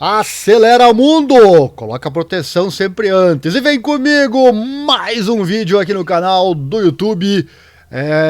Acelera o mundo! Coloca a proteção sempre antes. E vem comigo, mais um vídeo aqui no canal do YouTube.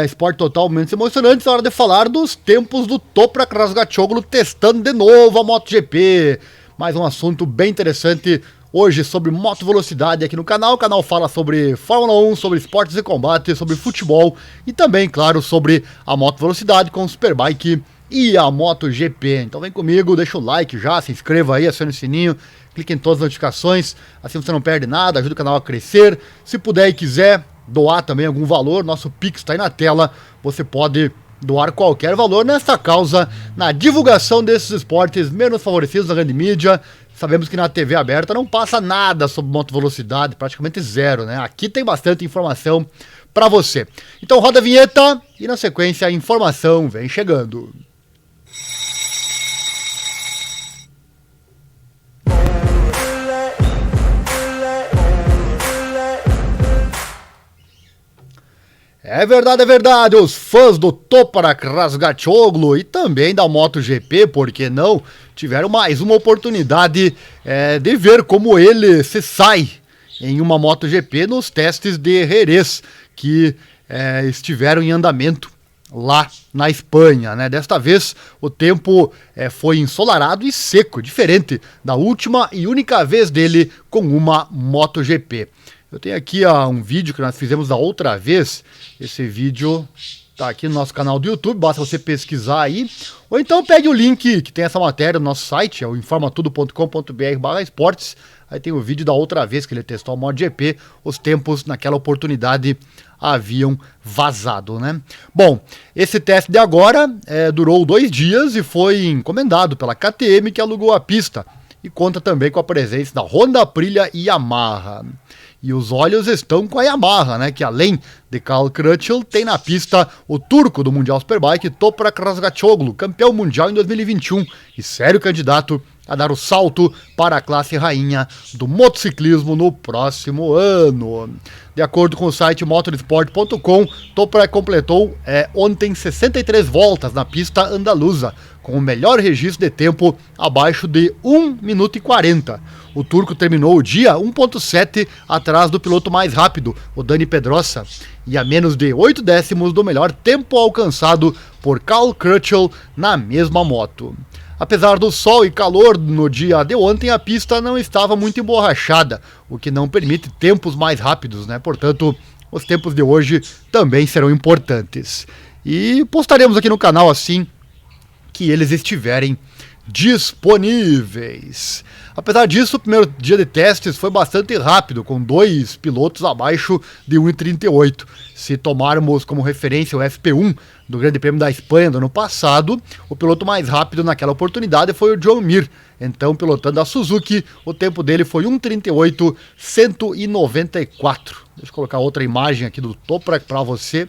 Esporte totalmente emocionante. É hora de falar dos tempos do Toprak Razgatlioglu testando de novo a MotoGP. Mais um assunto bem interessante hoje sobre moto velocidade aqui no canal. O canal fala sobre Fórmula 1, sobre esportes de combate, sobre futebol e também, claro, sobre a moto velocidade com o Superbike e a MotoGP. Então vem comigo, deixa o like já, se inscreva aí, acione o sininho, clique em todas as notificações, assim você não perde nada, ajuda o canal a crescer. Se puder e quiser doar também algum valor, nosso Pix está aí na tela, você pode doar qualquer valor nessa causa, na divulgação desses esportes menos favorecidos na grande mídia. Sabemos que na TV aberta não passa nada sobre moto velocidade, praticamente zero, né? Aqui tem bastante informação para você. Então roda a vinheta e na sequência a informação vem chegando. É verdade, os fãs do Toprak Razgatlioglu e também da MotoGP, por que não, tiveram mais uma oportunidade de ver como ele se sai em uma MotoGP nos testes de Jerez, que estiveram em andamento lá na Espanha, né? Desta vez o tempo foi ensolarado e seco, diferente da última e única vez dele com uma MotoGP. Eu tenho aqui um vídeo que nós fizemos da outra vez. Esse vídeo tá aqui no nosso canal do YouTube, basta você pesquisar aí. Ou então pegue o link que tem essa matéria no nosso site, é o informatudo.com.br/esportes. Aí tem o vídeo da outra vez que ele testou a MotoGP, os tempos naquela oportunidade haviam vazado, né? Bom, esse teste de agora durou 2 dias e foi encomendado pela KTM, que alugou a pista. E conta também com a presença da Honda, Aprilia e Yamaha. E os olhos estão com a Yamaha, né? Que além de Cal Crutchlow, tem na pista o turco do Mundial Superbike, Toprak Razgatlioglu, campeão mundial em 2021 e sério candidato a dar o salto para a classe rainha do motociclismo no próximo ano. De acordo com o site motorsport.com, Toprak completou ontem 63 voltas na pista andaluza, com o melhor registro de tempo abaixo de 1 minuto e 40. O turco terminou o dia 1.7 atrás do piloto mais rápido, o Dani Pedrosa, e a menos de 8 décimos do melhor tempo alcançado por Cal Crutchlow na mesma moto. Apesar do sol e calor no dia de ontem, a pista não estava muito emborrachada, o que não permite tempos mais rápidos, né? Portanto, os tempos de hoje também serão importantes. E postaremos aqui no canal assim que eles estiverem disponíveis. Apesar disso, o primeiro dia de testes foi bastante rápido, com 2 pilotos abaixo de 1,38. Se tomarmos como referência o FP1 do Grande Prêmio da Espanha do ano passado, o piloto mais rápido naquela oportunidade foi o Joan Mir. Então, pilotando a Suzuki, o tempo dele foi 1,38,194. Deixa eu colocar outra imagem aqui do Toprak para você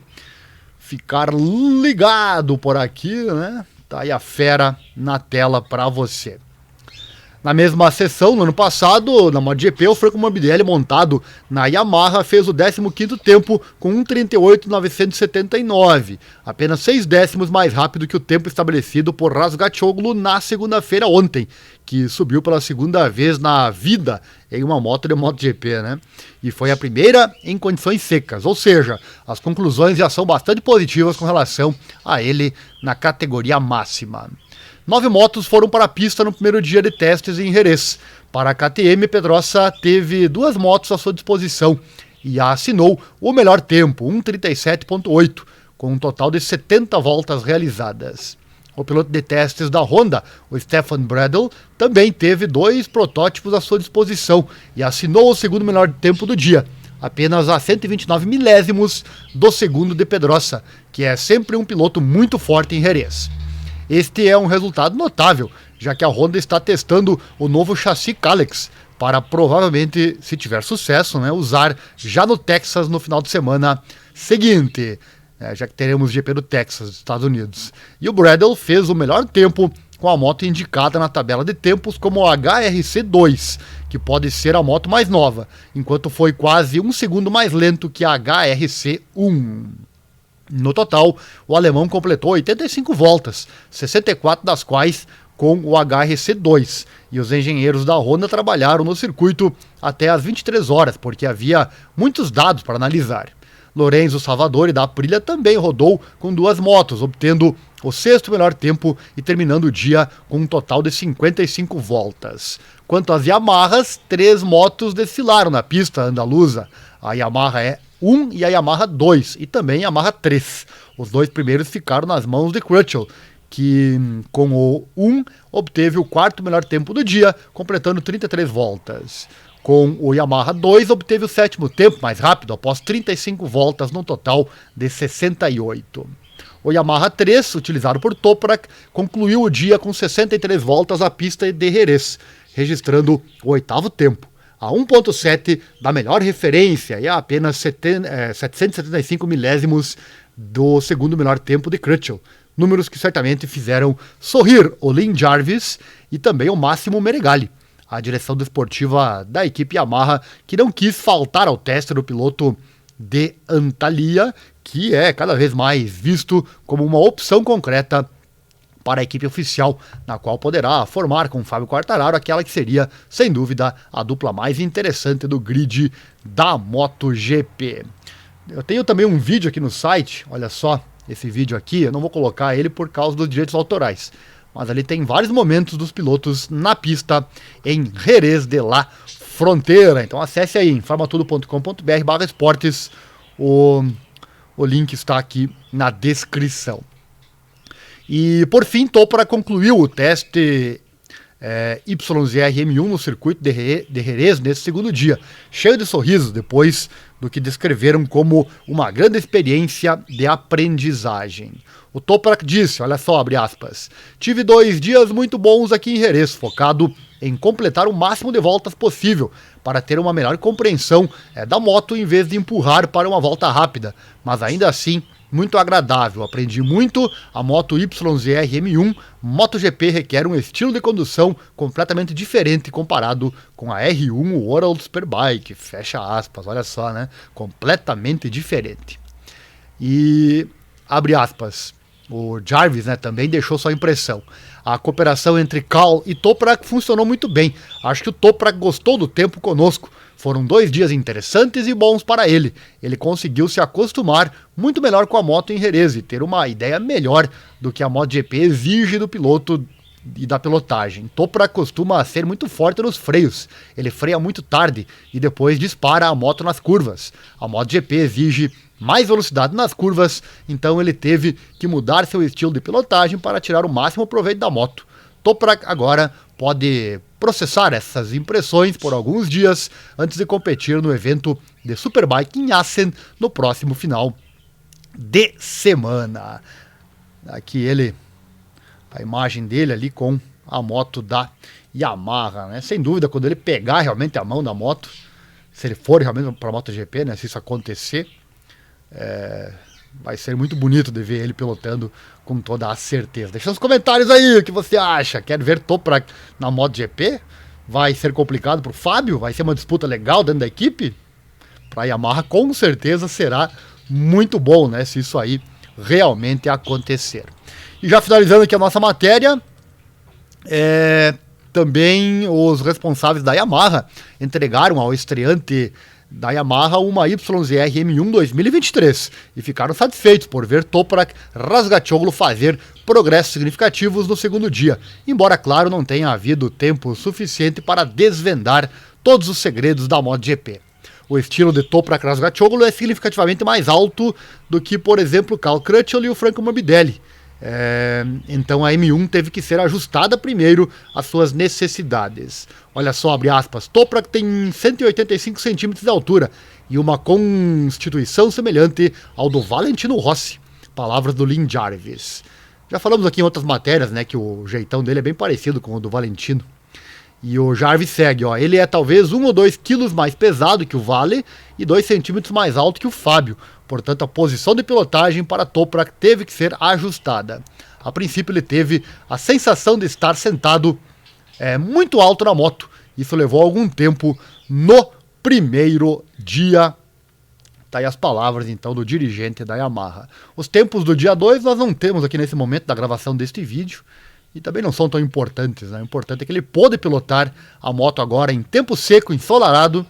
ficar ligado por aqui, né? Tá aí a fera na tela para você. Na mesma sessão, no ano passado, na MotoGP, o Franco Morbidelli, montado na Yamaha, fez o 15º tempo com 1,38,979, apenas 6 décimos mais rápido que o tempo estabelecido por Razgatlioglu na segunda-feira ontem, que subiu pela segunda vez na vida em uma moto de MotoGP, né? E foi a primeira em condições secas, ou seja, as conclusões já são bastante positivas com relação a ele na categoria máxima. 9 motos foram para a pista no primeiro dia de testes em Jerez. Para a KTM, Pedrosa teve 2 motos à sua disposição e assinou o melhor tempo, 1,37,8, com um total de 70 voltas realizadas. O piloto de testes da Honda, o Stefan Bradl, também teve 2 protótipos à sua disposição e assinou o segundo melhor tempo do dia, apenas a 129 milésimos do segundo de Pedrosa, que é sempre um piloto muito forte em Jerez. Este é um resultado notável, já que a Honda está testando o novo chassi Kalex para provavelmente, se tiver sucesso, né, usar já no Texas no final de semana seguinte, já que teremos GP do Texas, Estados Unidos. E o Bradl fez o melhor tempo com a moto indicada na tabela de tempos como o HRC2, que pode ser a moto mais nova, enquanto foi quase 1 segundo mais lento que a HRC1. No total, o alemão completou 85 voltas, 64 das quais com o HRC2. E os engenheiros da Honda trabalharam no circuito até às 23 horas, porque havia muitos dados para analisar. Lorenzo Salvadori da Aprilia também rodou com 2 motos, obtendo o 6º melhor tempo e terminando o dia com um total de 55 voltas. Quanto às Yamahas, 3 motos desfilaram na pista andaluza. A Yamaha E1 e a Yamaha 2 e também a Yamaha 3. Os 2 primeiros ficaram nas mãos de Crutchlow, que com o 1 obteve o 4º melhor tempo do dia, completando 33 voltas. Com o Yamaha 2 obteve o 7º tempo mais rápido, após 35 voltas no total de 68. O Yamaha 3, utilizado por Toprak, concluiu o dia com 63 voltas à pista de Jerez, registrando o 8º tempo, a 1.7 da melhor referência e a apenas 775 milésimos do 2º melhor tempo de Crutchlow. Números que certamente fizeram sorrir o Lin Jarvis e também o Máximo Meregali, a direção desportiva da equipe Yamaha, que não quis faltar ao teste do piloto de Antalya, que é cada vez mais visto como uma opção concreta para a equipe oficial, na qual poderá formar com Fábio Quartararo aquela que seria, sem dúvida, a dupla mais interessante do grid da MotoGP. Eu tenho também um vídeo aqui no site, olha só, esse vídeo aqui, eu não vou colocar ele por causa dos direitos autorais, mas ali tem vários momentos dos pilotos na pista em Jerez de la Frontera. Então acesse aí, informatudo.com.br/esportes, o link está aqui na descrição. E por fim, Toprak concluiu o teste YZR-M1 no circuito de Jerez nesse 2º dia, cheio de sorrisos depois do que descreveram como uma grande experiência de aprendizagem. O Toprak disse, olha só, abre aspas, tive 2 dias muito bons aqui em Jerez, focado em completar o máximo de voltas possível para ter uma melhor compreensão da moto em vez de empurrar para uma volta rápida, mas ainda assim muito agradável. Aprendi muito. A moto YZR-M1 MotoGP requer um estilo de condução completamente diferente comparado com a R1 World Superbike. Fecha aspas, olha só, né? Completamente diferente. E abre aspas. O Jarvis, né, também deixou sua impressão. A cooperação entre Cal e Toprak funcionou muito bem. Acho que o Toprak gostou do tempo conosco. Foram 2 dias interessantes e bons para ele. Ele conseguiu se acostumar muito melhor com a moto em Jerez e ter uma ideia melhor do que a MotoGP exige do piloto e da pilotagem. Toprak costuma ser muito forte nos freios. Ele freia muito tarde e depois dispara a moto nas curvas. A MotoGP exige mais velocidade nas curvas, então ele teve que mudar seu estilo de pilotagem para tirar o máximo proveito da moto. Toprak agora pode processar essas impressões por alguns dias antes de competir no evento de Superbike em Assen no próximo final de semana. Aqui ele, a imagem dele ali com a moto da Yamaha, né? Sem dúvida, quando ele pegar realmente a mão da moto, se ele for realmente para a MotoGP, né? Se isso acontecer, vai ser muito bonito de ver ele pilotando com toda a certeza. Deixa nos comentários aí o que você acha. Quer ver Toprak na MotoGP? Vai ser complicado para o Fábio? Vai ser uma disputa legal dentro da equipe? Para a Yamaha com certeza será muito bom, né? Se isso aí realmente acontecer. E já finalizando aqui a nossa matéria, também os responsáveis da Yamaha entregaram ao estreante da Yamaha uma YZR-M1 2023 e ficaram satisfeitos por ver Toprak Razgatlioglu fazer progressos significativos no 2º dia, embora claro não tenha havido tempo suficiente para desvendar todos os segredos da MotoGP. O estilo de Toprak Razgatlioglu é significativamente mais alto do que, por exemplo, Cal Crutchlow e o Franco Morbidelli. Então a M1 teve que ser ajustada primeiro às suas necessidades. Olha só, abre aspas, Toprak tem 185 centímetros de altura e uma constituição semelhante ao do Valentino Rossi. Palavras do Lin Jarvis. Já falamos aqui em outras matérias, né, que o jeitão dele é bem parecido com o do Valentino. E o Jarvis segue, ó, ele é talvez 1 ou 2 quilos mais pesado que o Vale e 2 centímetros mais alto que o Fábio. Portanto, a posição de pilotagem para Toprak teve que ser ajustada. A princípio, ele teve a sensação de estar sentado muito alto na moto. Isso levou algum tempo no primeiro dia. Tá aí as palavras, então, do dirigente da Yamaha. Os tempos do dia 2 nós não temos aqui nesse momento da gravação deste vídeo. e também não são tão importantes, né? O importante é que ele pôde pilotar a moto agora em tempo seco, ensolarado,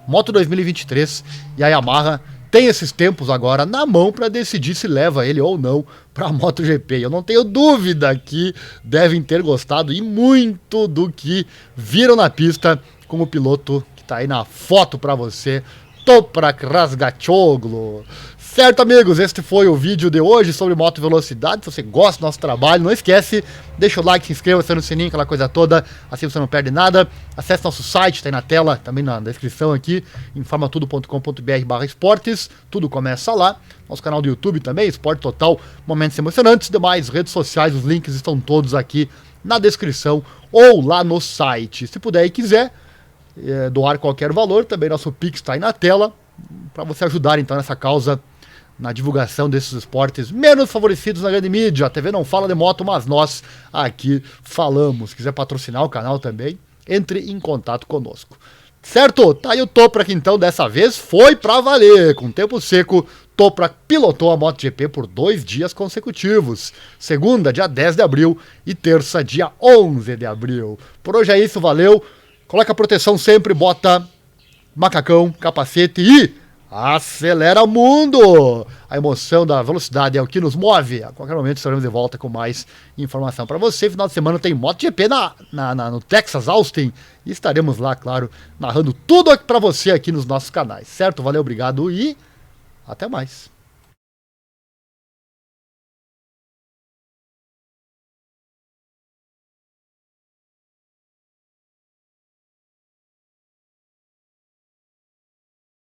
moto 2023, e a Yamaha tem esses tempos agora na mão para decidir se leva ele ou não para a MotoGP. Eu não tenho dúvida que devem ter gostado e muito do que viram na pista com o piloto que está aí na foto para você, Toprak Razgatlioglu. Certo, amigos, este foi o vídeo de hoje sobre moto velocidade. Se você gosta do nosso trabalho, não esquece, deixa o like, se inscreva, aciona o sininho, aquela coisa toda, assim você não perde nada. Acesse nosso site, tá aí na tela, também na descrição aqui, informatudo.com.br/esportes, tudo começa lá. Nosso canal do YouTube também, Esporte Total, momentos emocionantes. Demais redes sociais, os links estão todos aqui na descrição ou lá no site. Se puder e quiser doar qualquer valor, também nosso Pix está aí na tela, para você ajudar então nessa causa, na divulgação desses esportes menos favorecidos na grande mídia. A TV não fala de moto, mas nós aqui falamos. Se quiser patrocinar o canal também, entre em contato conosco. Certo? Tá aí o Toprak então, dessa vez foi pra valer. Com tempo seco, Toprak pilotou a MotoGP por 2 dias consecutivos. Segunda, dia 10 de abril e terça, dia 11 de abril. Por hoje é isso, valeu. Coloca a proteção sempre, bota macacão, capacete e acelera o mundo! A emoção da velocidade é o que nos move. A qualquer momento estaremos de volta com mais informação para você. Final de semana tem MotoGP no Texas, Austin. E estaremos lá, claro, narrando tudo para você aqui nos nossos canais. Certo? Valeu, obrigado e até mais.